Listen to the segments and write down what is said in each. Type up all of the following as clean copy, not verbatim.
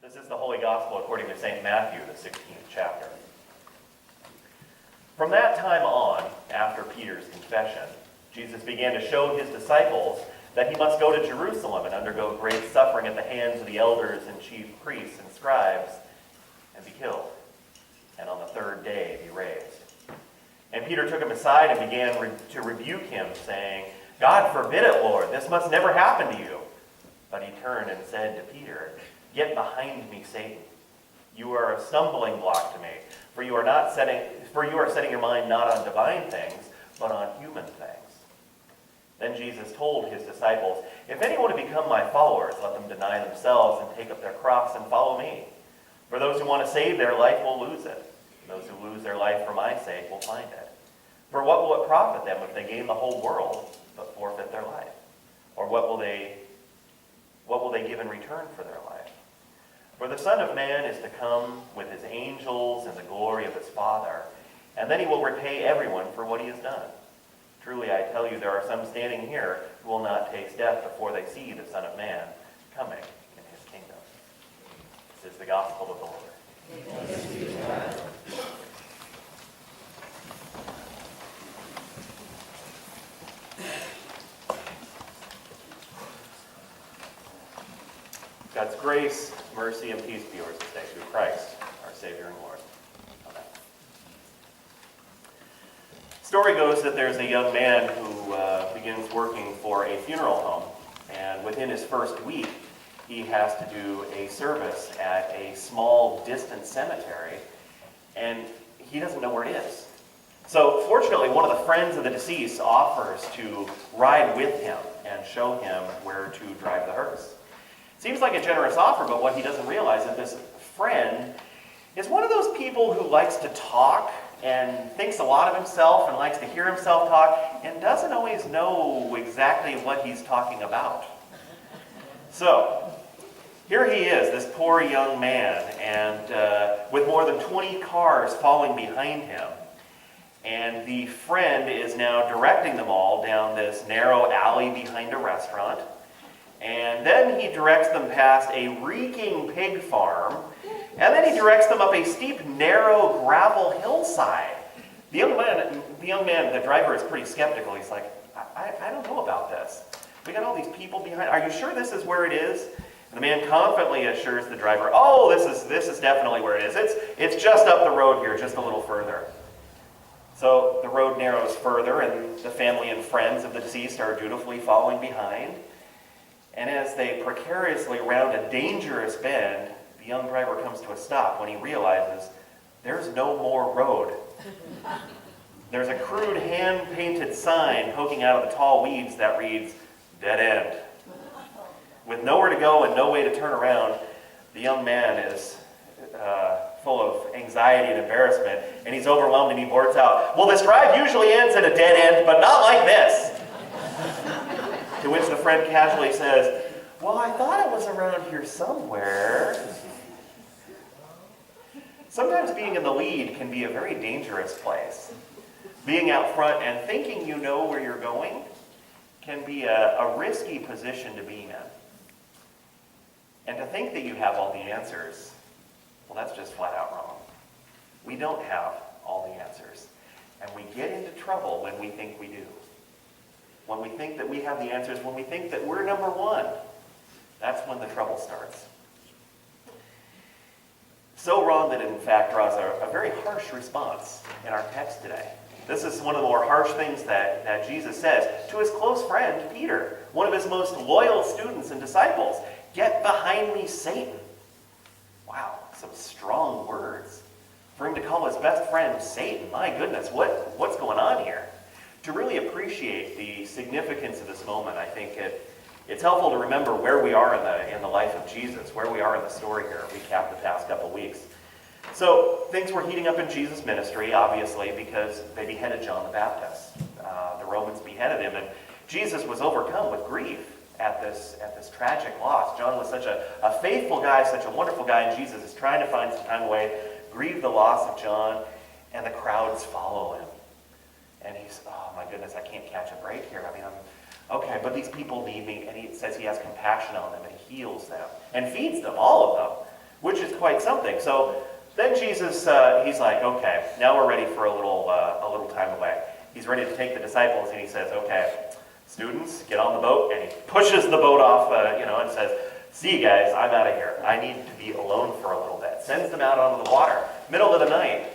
This is the Holy Gospel according to St. Matthew, the 16th chapter. From that time on, after Peter's confession, Jesus began to show his disciples that he must go to Jerusalem and undergo great suffering at the hands of the elders and chief priests and scribes and be killed, and on the third day be raised. And Peter took him aside and began to rebuke him, saying, "God forbid it, Lord, this must never happen to you." But he turned and said to Peter, "Get behind me, Satan. You are a stumbling block to me, for you are setting your mind not on divine things, but on human things." Then Jesus told his disciples, "If anyone would become my followers, let them deny themselves and take up their cross and follow me. For those who want to save their life will lose it. Those who lose their life for my sake will find it. For what will it profit them if they gain the whole world but forfeit their life? Or what will they give in return for their life? For the Son of Man is to come with his angels in the glory of his Father, and then he will repay everyone for what he has done. Truly, I tell you, there are some standing here who will not taste death before they see the Son of Man coming in his kingdom." This is the gospel of the Lord. Thanks be to God. God's grace, mercy, and peace be yours this day through Christ, our Savior and Lord. Amen. Story goes that there's a young man who begins working for a funeral home, and within his first week, he has to do a service at a small, distant cemetery, and he doesn't know where it is. So, fortunately, one of the friends of the deceased offers to ride with him and show him where to drive the hearse. Seems like a generous offer, but what he doesn't realize is this friend is one of those people who likes to talk and thinks a lot of himself and likes to hear himself talk and doesn't always know exactly what he's talking about. So, here he is, this poor young man, and with more than 20 cars following behind him. And the friend is now directing them all down this narrow alley behind a restaurant. And then he directs them past a reeking pig farm. And then he directs them up a steep, narrow gravel hillside. The young man, the driver, is pretty skeptical. He's like, I don't know about this. We got all these people behind. Are you sure this is where it is? And the man confidently assures the driver, "Oh, this is definitely where it is. It's just up the road here, just a little further." So the road narrows further, and the family and friends of the deceased are dutifully following behind. And as they precariously round a dangerous bend, the young driver comes to a stop when he realizes there's no more road. There's a crude hand-painted sign poking out of the tall weeds that reads, "Dead End." With nowhere to go and no way to turn around, the young man is full of anxiety and embarrassment, and he's overwhelmed, and he blurts out, "Well, this drive usually ends at a dead end, but not like this." To which the friend casually says, "Well, I thought it was around here somewhere." Sometimes being in the lead can be a very dangerous place. Being out front and thinking you know where you're going can be a risky position to be in. And to think that you have all the answers, well, that's just flat out wrong. We don't have all the answers. And we get into trouble when we think we do. When we think that we have the answers, when we think that we're number one, that's when the trouble starts. So wrong that it in fact draws a very harsh response in our text today. This is one of the more harsh things that Jesus says to his close friend, Peter, one of his most loyal students and disciples. "Get behind me, Satan." Wow, some strong words. For him to call his best friend Satan, my goodness, what's going on here? To really appreciate the significance of this moment, I think it's helpful to remember where we are in the life of Jesus, where we are in the story here, recap the past couple weeks. So things were heating up in Jesus' ministry, obviously, because they beheaded John the Baptist. The Romans beheaded him, and Jesus was overcome with grief at this tragic loss. John was such a faithful guy, such a wonderful guy, and Jesus is trying to find some kind of way to grieve the loss of John, and the crowds follow him. And he's, "Oh my goodness, I can't catch a break here. I mean, okay, but these people need me." And he says he has compassion on them, and he heals them and feeds them, all of them, which is quite something. So then Jesus, he's like, okay, now we're ready for a little time away. He's ready to take the disciples, and he says, okay, students, get on the boat, and he pushes the boat off, and says, see you guys, I'm out of here. I need to be alone for a little bit. Sends them out onto the water. Middle of the night,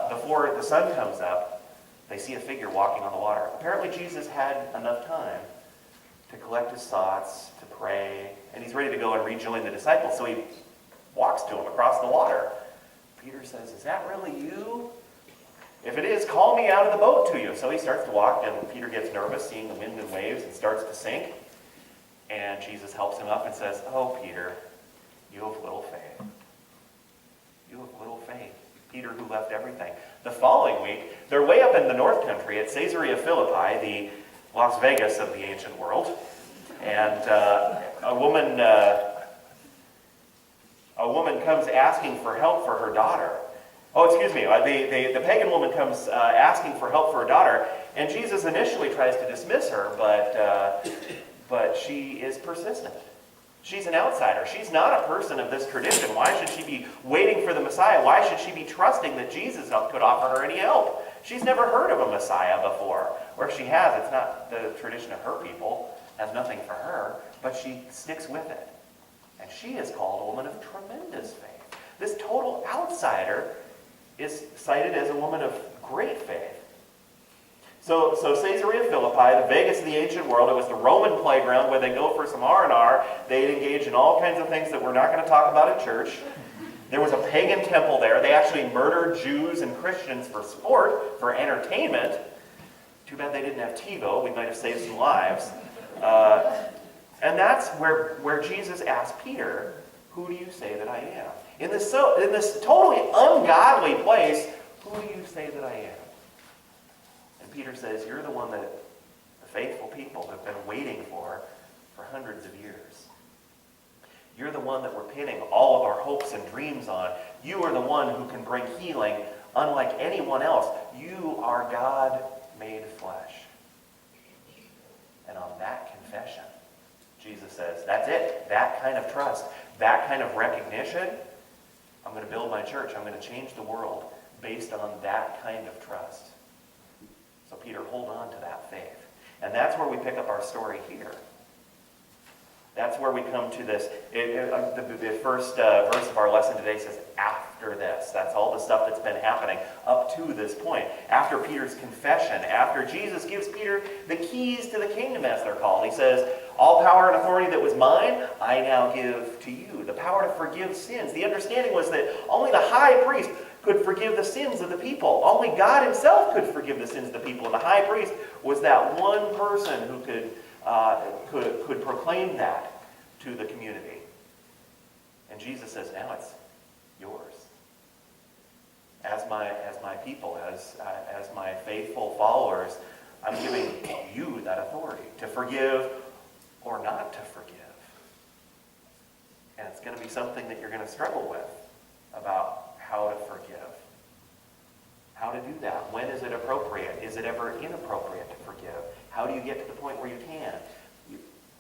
before the sun comes up, they see a figure walking on the water. Apparently Jesus had enough time to collect his thoughts, to pray, and he's ready to go and rejoin the disciples. So he walks to him across the water. Peter says, is that really you? If it is, call me out of the boat to you. So he starts to walk, and Peter gets nervous, seeing the wind and waves, and starts to sink. And Jesus helps him up and says, oh, Peter, you have little faith. You have little faith. Peter, who left everything. The following week, they're way up in the North Country at Caesarea Philippi, the Las Vegas of the ancient world. And a woman comes asking for help for her daughter. Oh, excuse me. The pagan woman comes asking for help for her daughter, and Jesus initially tries to dismiss her, but she is persistent. She's an outsider. She's not a person of this tradition. Why should she be waiting for the Messiah? Why should she be trusting that Jesus could offer her any help? She's never heard of a Messiah before. Or if she has, it's not the tradition of her people. Has nothing for her, but she sticks with it. And she is called a woman of tremendous faith. This total outsider is cited as a woman of great faith. So Caesarea Philippi, the Vegas of the ancient world, it was the Roman playground where they go for some R&R. They'd engage in all kinds of things that we're not going to talk about in church. There was a pagan temple there. They actually murdered Jews and Christians for sport, for entertainment. Too bad they didn't have TiVo. We might have saved some lives. And that's where Jesus asked Peter, who do you say that I am? In this totally ungodly place, who do you say that I am? And Peter says, you're the one that the faithful people have been waiting for hundreds of years. You're the one that we're pinning all of our hopes and dreams on. You are the one who can bring healing unlike anyone else. You are God made flesh. And on that confession, Jesus says, that's it. That kind of trust, that kind of recognition, I'm going to build my church. I'm going to change the world based on that kind of trust. So Peter, hold on to that faith. And that's where we pick up our story here. That's where we come to this. The first verse of our lesson today says, after this. That's all the stuff that's been happening up to this point. After Peter's confession, after Jesus gives Peter the keys to the kingdom, as they're called. He says, all power and authority that was mine, I now give to you. The power to forgive sins. The understanding was that only the high priest could forgive the sins of the people. Only God himself could forgive the sins of the people. And the high priest was that one person who could proclaim that to the community. And Jesus says, now it's yours. As my people, as my faithful followers, I'm giving you that authority to forgive or not to forgive. And it's going to be something that you're going to struggle with about how to forgive. How to do that. When is it appropriate? Is it ever inappropriate to forgive? How do you get to the point where you can?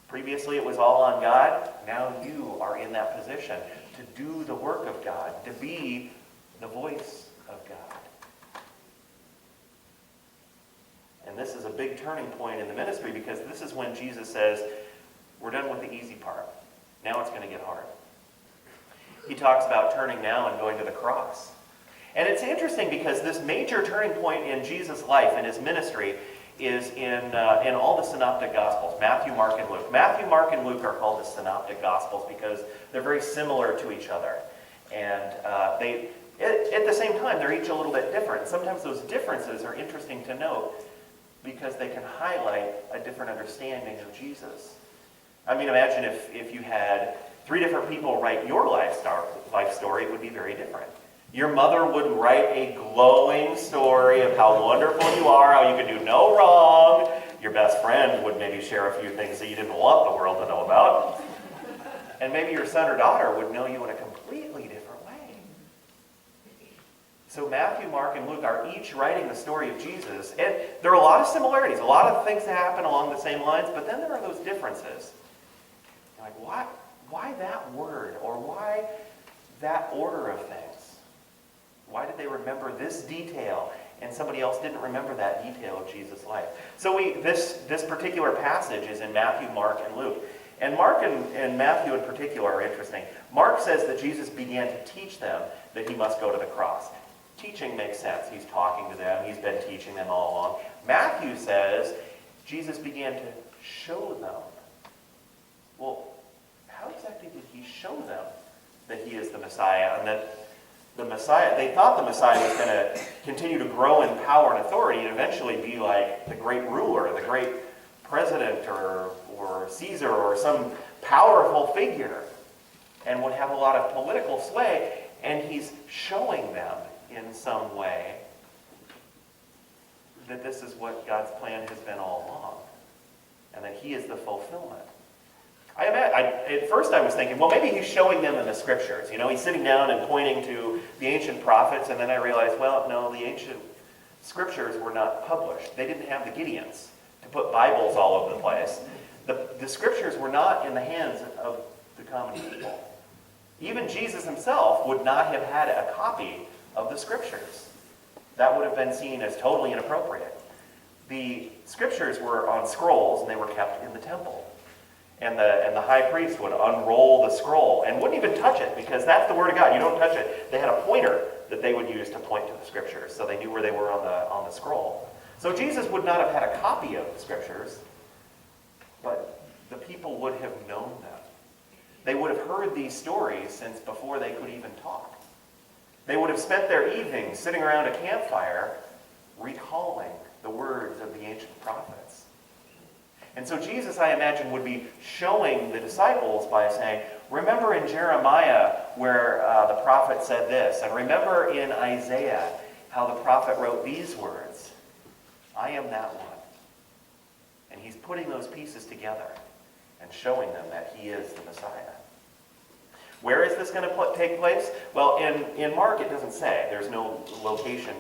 Previously it was all on God. Now you are in that position to do the work of God, to be the voice of God. And this is a big turning point in the ministry, because this is when Jesus says, we're done with the easy part. Now it's going to get hard. He talks about turning now and going to the cross. And it's interesting because this major turning point in Jesus' life and his ministry is in all the synoptic gospels, Matthew, Mark, and Luke. Matthew, Mark, and Luke are called the synoptic gospels because they're very similar to each other. And at the same time, they're each a little bit different. Sometimes those differences are interesting to note because they can highlight a different understanding of Jesus. I mean, imagine if you had 3 different people write your life story, it would be very different. Your mother would write a glowing story of how wonderful you are, how you can do no wrong. Your best friend would maybe share a few things that you didn't want the world to know about. And maybe your son or daughter would know you in a completely different way. So Matthew, Mark, and Luke are each writing the story of Jesus. And there are a lot of similarities, a lot of things that happen along the same lines, but then there are those differences. You're like, why that word? Or why that order of things? Why did they remember this detail and somebody else didn't remember that detail of Jesus' life? So this particular passage is in Matthew, Mark, and Luke. And Mark and Matthew in particular are interesting. Mark says that Jesus began to teach them that he must go to the cross. Teaching makes sense. He's talking to them. He's been teaching them all along. Matthew says Jesus began to show them. Well, how exactly did he show them that he is the Messiah and that the Messiah, they thought the Messiah was going to continue to grow in power and authority and eventually be like the great ruler, the great president or Caesar or some powerful figure and would have a lot of political sway, and he's showing them in some way that this is what God's plan has been all along and that he is the fulfillment. At first I was thinking, well, maybe he's showing them in the scriptures. You know, he's sitting down and pointing to the ancient prophets, and then I realized, well, no, the ancient scriptures were not published. They didn't have the Gideons to put Bibles all over the place. The scriptures were not in the hands of the common people. Even Jesus himself would not have had a copy of the scriptures. That would have been seen as totally inappropriate. The scriptures were on scrolls, and they were kept in the temple. And the high priest would unroll the scroll and wouldn't even touch it, because that's the word of God. You don't touch it. They had a pointer that they would use to point to the scriptures, so they knew where they were on the scroll. So Jesus would not have had a copy of the scriptures, but the people would have known them. They would have heard these stories since before they could even talk. They would have spent their evenings sitting around a campfire recalling the words of the ancient prophets. And so Jesus, I imagine, would be showing the disciples by saying, remember in Jeremiah where the prophet said this, and remember in Isaiah how the prophet wrote these words, I am that one. And he's putting those pieces together and showing them that he is the Messiah. Where is this going to take place? Well, in Mark it doesn't say. There's no location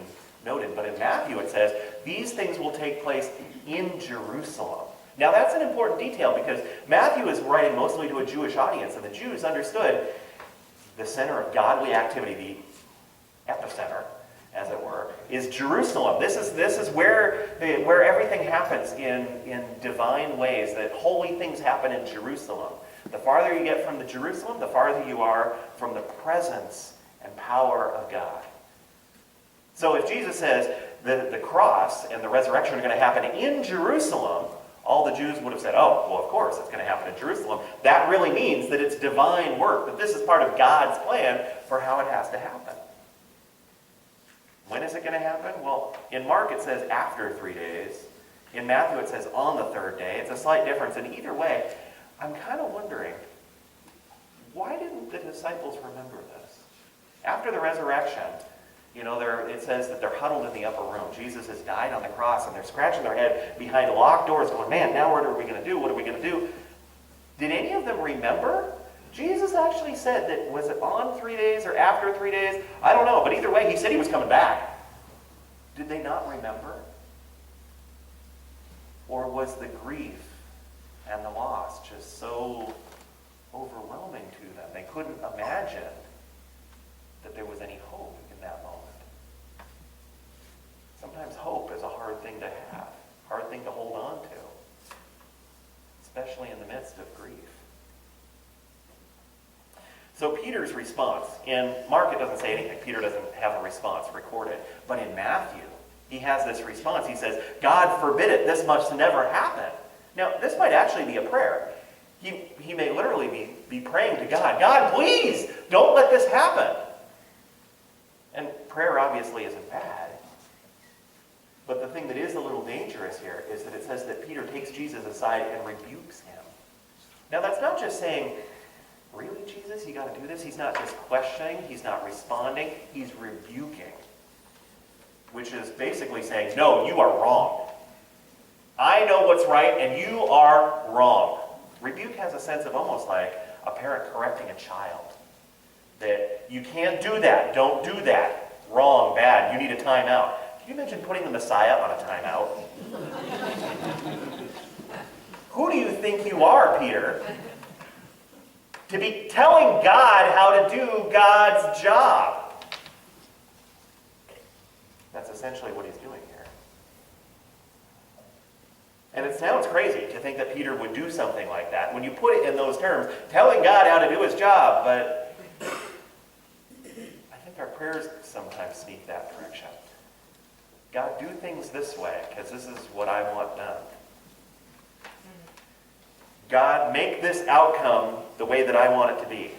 noted. But in Matthew it says, these things will take place in Jerusalem. Now that's an important detail because Matthew is writing mostly to a Jewish audience, and the Jews understood the center of godly activity, the epicenter, as it were, is Jerusalem. This is where everything happens in divine ways, that holy things happen in Jerusalem. The farther you get from the Jerusalem, the farther you are from the presence and power of God. So if Jesus says the cross and the resurrection are going to happen in Jerusalem, all the Jews would have said, oh, well, of course, it's going to happen in Jerusalem. That really means that it's divine work, that this is part of God's plan for how it has to happen. When is it going to happen? Well, in Mark it says after 3 days. In Matthew it says on the third day. It's a slight difference. And either way, I'm kind of wondering, why didn't the disciples remember this? After the resurrection, it says that they're huddled in the upper room. Jesus has died on the cross, and they're scratching their head behind locked doors going, man, now what are we going to do? What are we going to do? Did any of them remember? Jesus actually said that, was it on 3 days or after 3 days? I don't know, but either way, he said he was coming back. Did they not remember? Or was the grief and the loss just so overwhelming to them? They couldn't imagine that there was any hope in that moment. Sometimes hope is a hard thing to have, hard thing to hold on to, especially in the midst of grief. So Peter's response, in Mark it doesn't say anything. Peter doesn't have a response recorded. But in Matthew, he has this response. He says, God forbid it, this must never happen. Now, this might actually be a prayer. He may literally be praying to God, God, please, don't let this happen. And prayer obviously isn't bad. But the thing that is a little dangerous here is that it says that Peter takes Jesus aside and rebukes him. Now that's not just saying, really, Jesus, you got to do this? He's not just questioning, he's not responding, he's rebuking. Which is basically saying, no, you are wrong. I know what's right and you are wrong. Rebuke has a sense of almost like a parent correcting a child. That you can't do that, don't do that. Wrong, bad, you need a timeout. Can you imagine putting the Messiah on a timeout? Who do you think you are, Peter, to be telling God how to do God's job. That's essentially what he's doing here. And it sounds crazy to think that Peter would do something like that when you put it in those terms, telling God how to do his job, but I think our prayers sometimes sneak that direction. God, do things this way, because this is what I want done. God, make this outcome the way that I want it to be.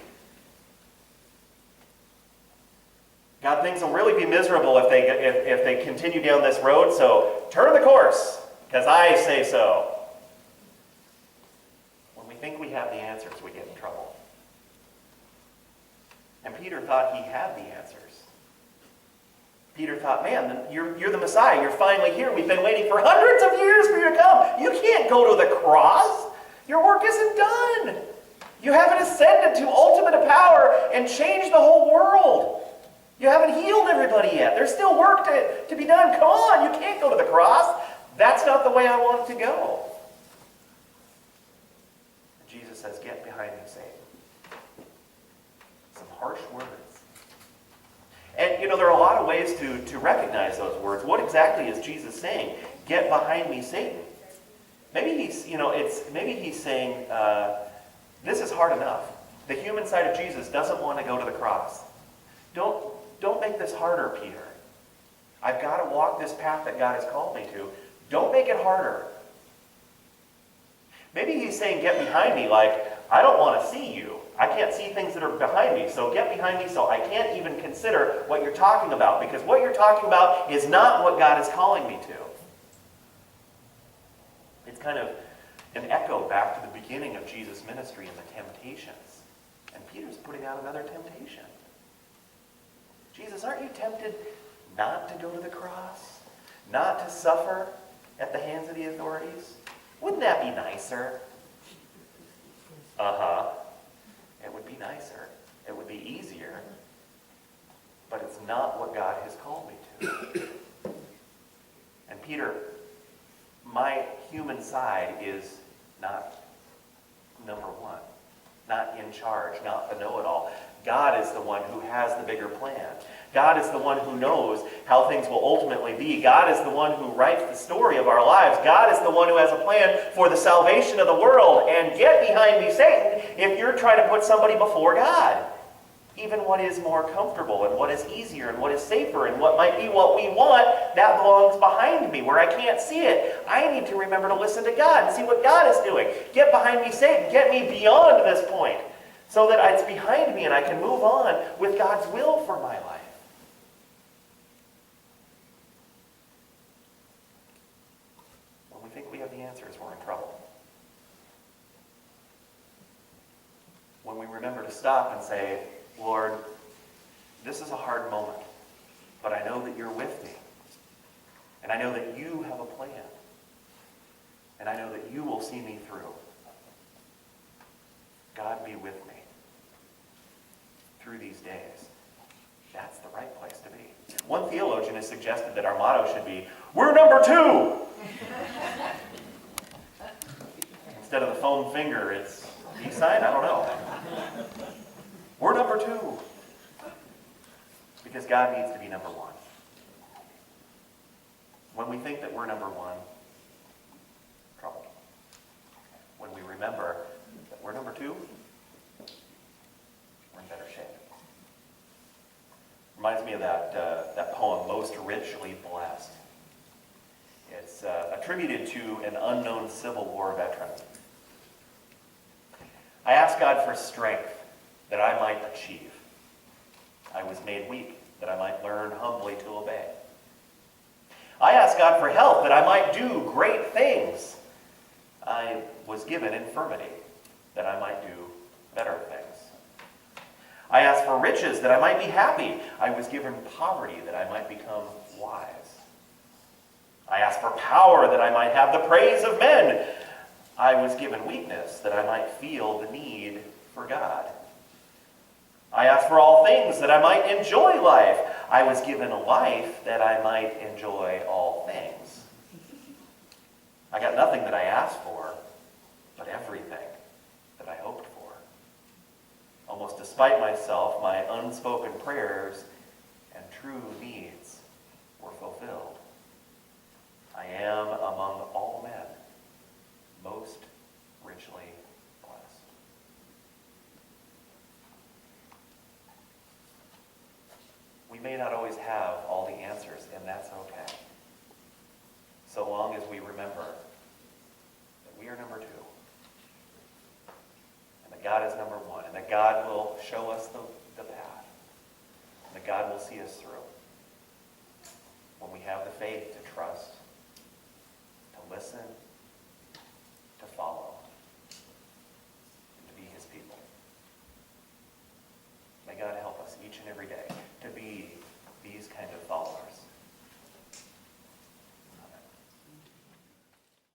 God, things will really be miserable if they continue down this road, so turn the course, because I say so. When we think we have the answers, we get in trouble. And Peter thought he had the answers. Peter thought, man, you're the Messiah. You're finally here. We've been waiting for hundreds of years for you to come. You can't go to the cross. Your work isn't done. You haven't ascended to ultimate power and changed the whole world. You haven't healed everybody yet. There's still work to be done. Come on, you can't go to the cross. That's not the way I want it to go. And Jesus says, get behind me, Satan. Some harsh words. And, there are a lot of ways to recognize those words. What exactly is Jesus saying? Get behind me, Satan. Maybe he's saying, this is hard enough. The human side of Jesus doesn't want to go to the cross. Don't make this harder, Peter. I've got to walk this path that God has called me to. Don't make it harder. Maybe he's saying, get behind me, like, I don't want to see you. I can't see things that are behind me, so get behind me so I can't even consider what you're talking about, because what you're talking about is not what God is calling me to. It's kind of an echo back to the beginning of Jesus' ministry and the temptations. And Peter's putting out another temptation. Jesus, aren't you tempted not to go to the cross? Not to suffer at the hands of the authorities? Wouldn't that be nicer? Uh-huh. It would be nicer. It would be easier. But it's not what God has called me to. And Peter, my human side is not number one. Not in charge, not the know-it-all. God is the one who has the bigger plan. God is the one who knows how things will ultimately be. God is the one who writes the story of our lives. God is the one who has a plan for the salvation of the world. And get behind me, Satan, if you're trying to put somebody before God. Even what is more comfortable and what is easier and what is safer and what might be what we want, that belongs behind me where I can't see it. I need to remember to listen to God and see what God is doing. Get behind me, Satan. Get me beyond this point so that it's behind me and I can move on with God's will for my life. When we think we have the answers, we're in trouble. When we remember to stop and say, Lord, this is a hard moment, but I know that you're with me. And I know that you have a plan. And I know that you will see me through. God be with me through these days. That's the right place to be. One theologian has suggested that our motto should be, we're number 2! Instead of the foam finger, it's peace sign? I don't know. We're number 2. Because God needs to be number 1. When we think that we're number 1, trouble. When we remember that we're number 2, we're in better shape. Reminds me of that poem, Most Richly Blessed. It's attributed to an unknown Civil War veteran. I ask God for strength that I might achieve. I was made weak, that I might learn humbly to obey. I ask God for health, that I might do great things. I was given infirmity, that I might do better things. I ask for riches, that I might be happy. I was given poverty, that I might become wise. I ask for power, that I might have the praise of men. I was given weakness, that I might feel the need for God. I ask for all things that I might enjoy life. I was given a life that I might enjoy all things. I got nothing that I asked for, but everything that I hoped for. despite myself, my unspoken prayers and true needs were fulfilled. I am among all men most richly blessed. We may not always have all the answers, and that's okay. So long as we remember that we are number two, and that God is number one, and that God will show us the path, and that God will see us through when we have the faith